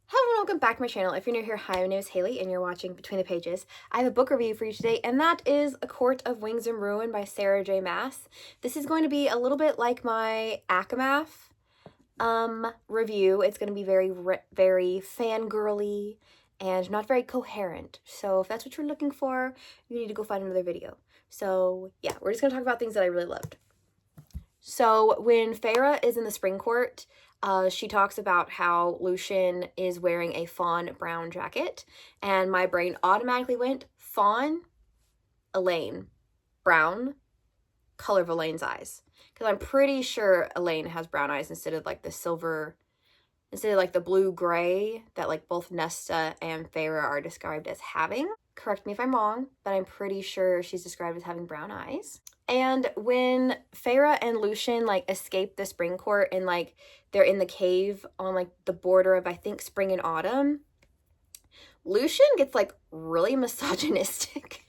Hello and welcome back to my channel. If you're new here, hi, my name is Haley and you're watching Between the Pages. I have a book review for you today, and that is A Court of Wings and Ruin by Sarah J. Maas. This is going to be a little bit like my Akamath review. It's going to be very fangirly and not very coherent. So if that's what you're looking for, you need to go find another video. So yeah, we're just going to talk about things that I really loved. So when Feyre is in the spring court, she talks about how Lucien is wearing a fawn brown jacket, and my brain automatically went fawn, Elaine, brown, color of Elaine's eyes. Because I'm pretty sure Elaine has brown eyes instead of like the silver, instead of like the blue-gray that like both Nesta and Feyre are described as having. Correct me if I'm wrong, but I'm pretty sure she's described as having brown eyes. And when Feyre and Lucien like escape the spring court and like they're in the cave on like the border of I think spring and autumn, Lucien gets like really misogynistic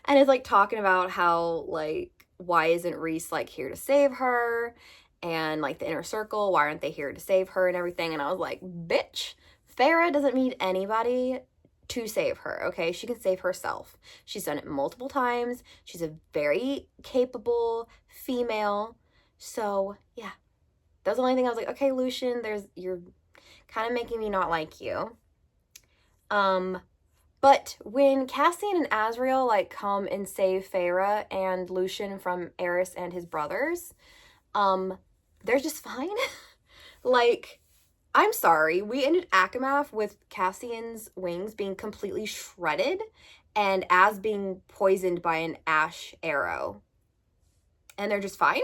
and is like talking about how like why isn't Rhys like here to save her, and like the inner circle, why aren't they here to save her and everything. And I was like, bitch, Feyre doesn't need anybody to save her, okay? She can save herself. She's done it multiple times. She's a very capable female. So yeah, that's the only thing I was like, okay, Lucien, you're kind of making me not like you. But when Cassian and Azriel like come and save Feyre and Lucien from Eris and his brothers, they're just fine. Like, I'm sorry, we ended Akamath with Cassian's wings being completely shredded and Az being poisoned by an ash arrow. And they're just fine.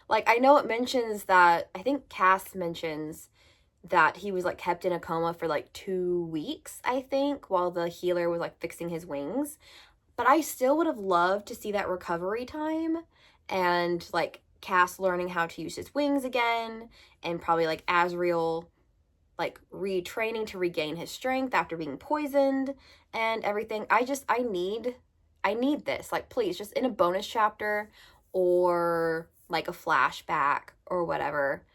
Like, I know it mentions that, I think Cass mentions that he was like kept in a coma for like 2 weeks, I think, while the healer was like fixing his wings. But I still would have loved to see that recovery time and like Cass learning how to use his wings again, and probably like Azriel like retraining to regain his strength after being poisoned and everything. I need this. Like, please, just in a bonus chapter or like a flashback or whatever.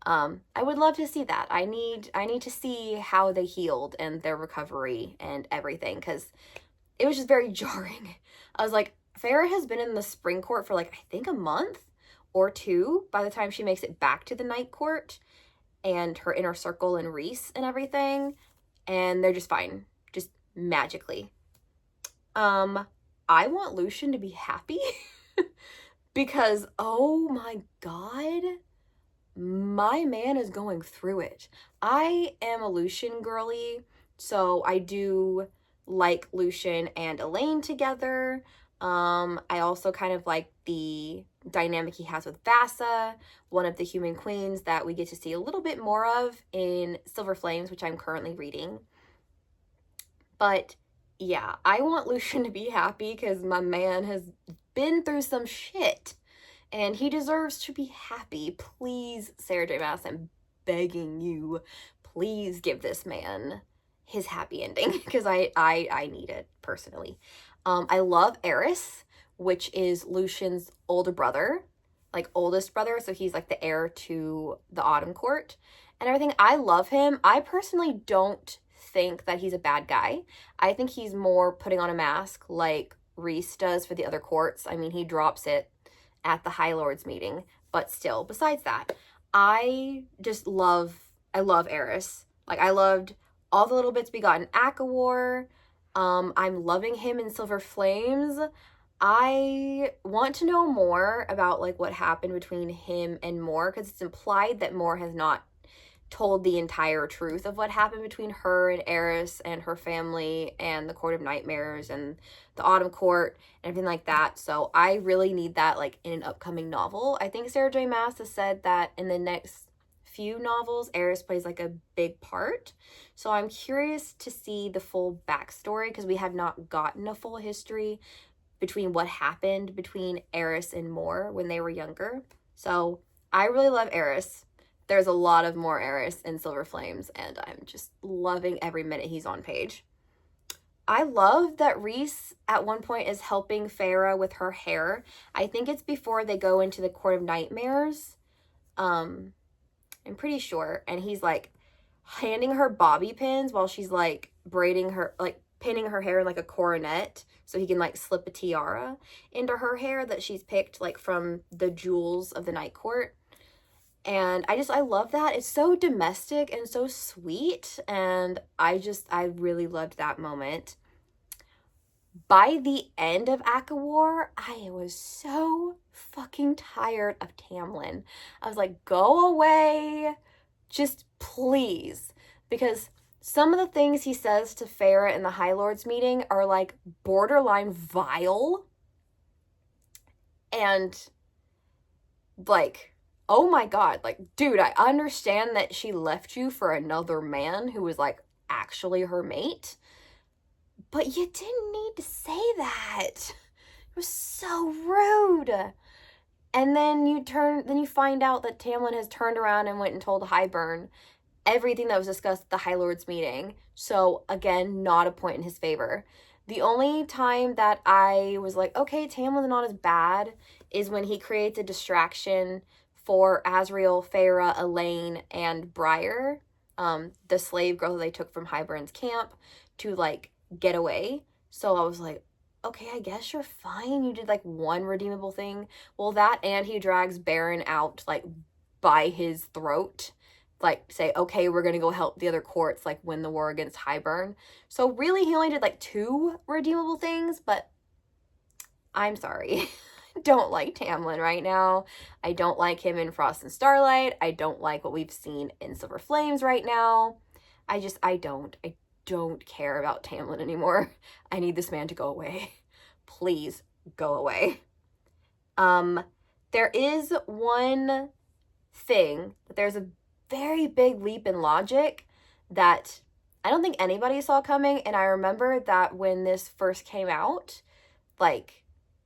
I would love to see that. I need to see how they healed and their recovery and everything, because it was just very jarring. I was like, Feyre has been in the spring court for like, I think a month or two by the time she makes it back to the night court and her inner circle and Rhys and everything, and they're just fine, just magically. I want Lucien to be happy because, oh my god, my man is going through it. I am a Lucien girly, so I do like Lucien and Elaine together. I also kind of like the dynamic he has with Vassa, one of the human queens that we get to see a little bit more of in Silver Flames, which I'm currently reading. But yeah, I want Lucien to be happy because my man has been through some shit and he deserves to be happy. Please, Sarah J. Maas, I'm begging you, please give this man his happy ending because I need it personally. I love Eris, which is Lucien's older brother, like oldest brother, so he's like the heir to the Autumn Court and everything. I love him. I personally don't think that he's a bad guy. I think he's more putting on a mask like Rhys does for the other courts. I mean, he drops it at the High Lords meeting, but still, besides that, I love Eris. Like, I loved all the little bits we got in ACOWAR. I'm loving him in Silver Flames. I want to know more about like what happened between him and Mor, because it's implied that Mor has not told the entire truth of what happened between her and Eris and her family and the Court of Nightmares and the Autumn Court and everything like that. So I really need that like in an upcoming novel. I think Sarah J. Maas has said that in the next few novels, Eris plays like a big part. So I'm curious to see the full backstory, because we have not gotten a full history between what happened between Eris and Mor when they were younger. So I really love Eris. There's a lot of more Eris in Silver Flames, and I'm just loving every minute he's on page. I love that Rhys at one point is helping Feyre with her hair. I think it's before they go into the Court of Nightmares. I'm pretty sure. And he's like handing her bobby pins while she's like braiding her, like pinning her hair in like a coronet so he can like slip a tiara into her hair that she's picked like from the jewels of the night court. And I love that. It's so domestic and so sweet, and I really loved that moment. By the end of ACOWAR, I was so fucking tired of Tamlin. I was like, go away, just please. Because some of the things he says to Feyre in the High Lords meeting are like borderline vile. And like, oh my God, like, dude, I understand that she left you for another man who was like actually her mate, but you didn't need to say that. It was so rude. And then you find out that Tamlin has turned around and went and told Hybern everything that was discussed at the High Lords meeting. So again, not a point in his favor. The only time that I was like, okay, Tamlin's not as bad, is when he creates a distraction for Azriel, Feyre, Elaine, and Briar, the slave girl that they took from Hybern's camp, to like get away. So I was like, okay, I guess you're fine. You did like one redeemable thing. Well, that, and he drags Baron out like by his throat, like say, okay, we're gonna go help the other courts like win the war against Hybern. So really he only did like 2 redeemable things, but I'm sorry. I don't like Tamlin right now. I don't like him in Frost and Starlight. I don't like what we've seen in Silver Flames right now. I don't care about Tamlin anymore. I need this man to go away. Please go away. There is one thing, that there's a very big leap in logic that I don't think anybody saw coming. And I remember that when this first came out, like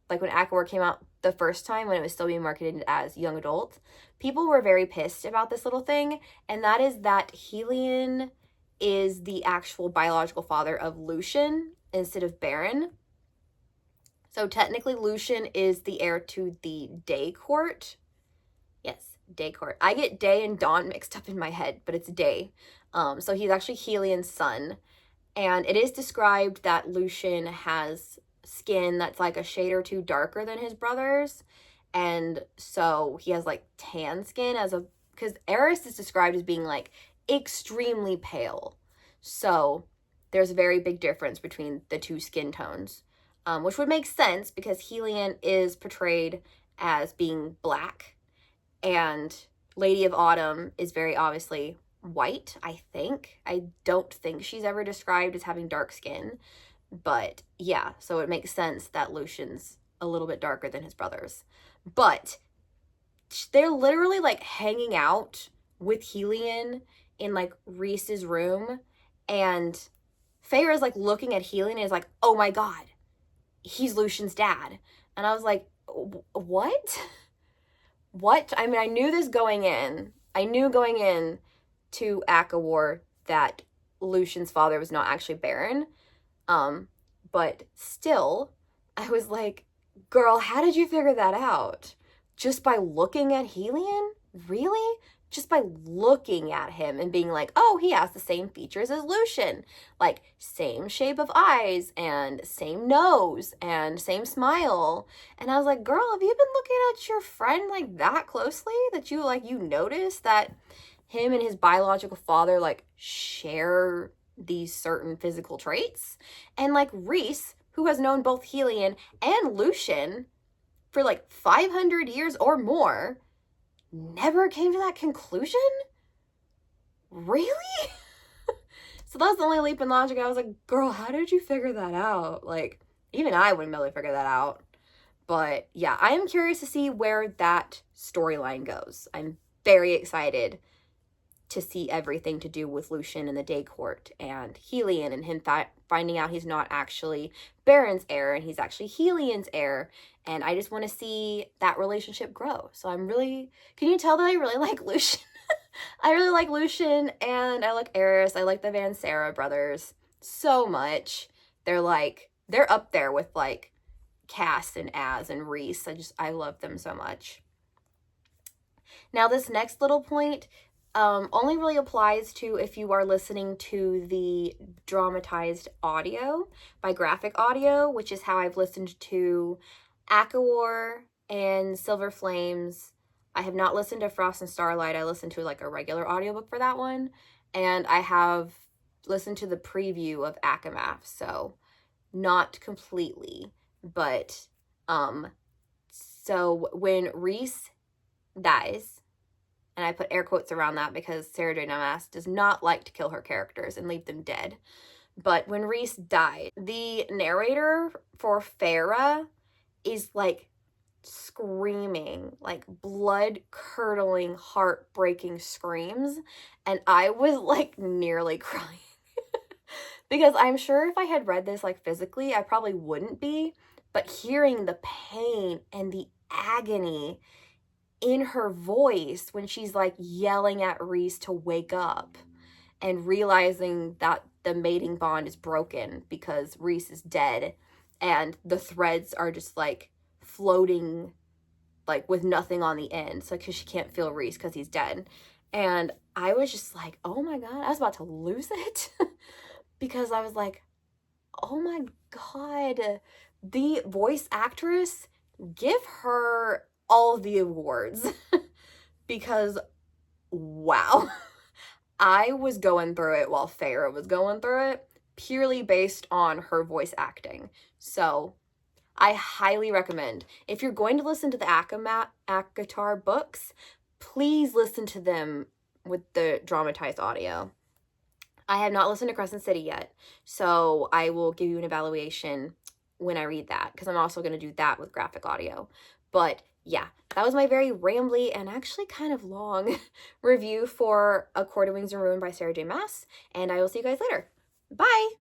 when ACOWAR came out the first time, when it was still being marketed as young adult, people were very pissed about this little thing. And that is that Helion is the actual biological father of Lucien instead of Baron. So technically Lucien is the heir to the Day Court. Yes, Day Court. I get Day and Dawn mixed up in my head, but it's Day. So he's actually Helion's son. And it is described that Lucien has skin that's like a shade or 2 darker than his brother's. And so he has like tan skin because Eris is described as being like extremely pale. So there's a very big difference between the 2 skin tones, which would make sense because Helion is portrayed as being black, and Lady of Autumn is very obviously white, I think. I don't think she's ever described as having dark skin, but yeah, so it makes sense that Lucien's a little bit darker than his brothers. But they're literally like hanging out with Helion in like Rhys's room, and Feyre is like looking at Helion and is like, oh my God, he's Lucien's dad. And I was like, what? What? I mean, I knew this going in. I knew going in to ACOWAR that Lucien's father was not actually Baron. But still, I was like, girl, how did you figure that out? Just by looking at Helion? Really? Just by looking at him and being like, oh, he has the same features as Lucien. Like, same shape of eyes and same nose and same smile. And I was like, girl, have you been looking at your friend like that closely that you notice that him and his biological father like share these certain physical traits? And like Rhys, who has known both Helion and Lucien for like 500 years or more, never came to that conclusion? Really? So that's the only leap in logic. I was like, girl, how did you figure that out? Like, even I wouldn't be able to figure that out. But yeah, I am curious to see where that storyline goes. I'm very excited to see everything to do with Lucien and the Day Court and Helion and him finding out he's not actually Baron's heir and he's actually Helion's heir. And I just want to see that relationship grow. So I'm really, can you tell that I really like Lucien? I really like Lucien, and I like Eris. I like the Van Sarah brothers so much. They're up there with like Cass and Az and Rhys. I love them so much. Now this next little point, only really applies to if you are listening to the dramatized audio by Graphic Audio, which is how I've listened to Akawar and Silver Flames. I have not listened to Frost and Starlight. I listened to like a regular audiobook for that one. And I have listened to the preview of Akamath, so not completely. But so when Reese dies, and I put air quotes around that because Sarah J. Maas does not like to kill her characters and leave them dead. But when Reese died, the narrator for Farah is like screaming, like blood-curdling, heart-breaking screams. And I was like nearly crying. Because I'm sure if I had read this like physically, I probably wouldn't be. But hearing the pain and the agony in her voice when she's like yelling at Reese to wake up and realizing that the mating bond is broken because Reese is dead and the threads are just like floating like with nothing on the end, so because she can't feel Reese because he's dead. And I was just like, oh my god, I was about to lose it. Because I was like, oh my god, the voice actress, give her all the awards. Because wow, I was going through it while Farah was going through it, purely based on her voice acting. So I highly recommend, if you're going to listen to the ACOTAR books, please listen to them with the dramatized audio. I have not listened to Crescent City yet, so I will give you an evaluation when I read that, because I'm also going to do that with graphic audio. But yeah, that was my very rambly and actually kind of long review for A Court of Wings and Ruin by Sarah J. Maas, and I will see you guys later. Bye!